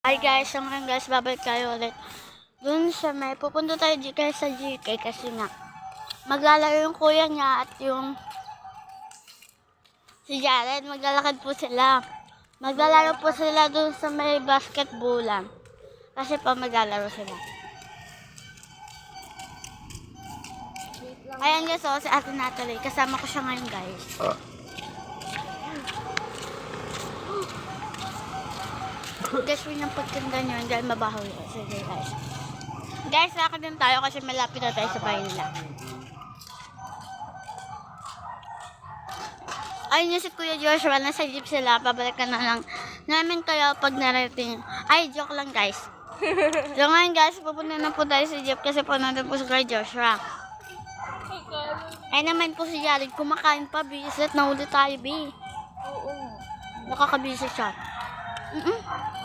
Hi guys, so ngayon guys, babalik tayo ulit. Dun sa may, pupunta tayo guys sa GK kasi nga, maglalaro yung kuya niya at yung si Jared, maglalakad po sila. Maglalaro po sila dun sa may basketballan. Kasi pa maglalaro sila. Ayan guys, si Ate Natalie, kasama ko siya ngayon guys. Guys, yun yung pagkanda nyo dahil mabaho yun. Sige guys. Guys, lakad din tayo kasi malapit na tayo sa bahay nila. Ayun yung si Kuya Joshua, nasa jeep sila. Pabalikan na lang namin kayo pag narating. Ay, joke lang guys. So ngayon guys, pupunta na po tayo sa jeep kasi po nandun po si Kuya Joshua. Ay naman po si Jared, kumakain pa, bisit. Nahuli tayo, bi. Oo. Nakakabisit siya.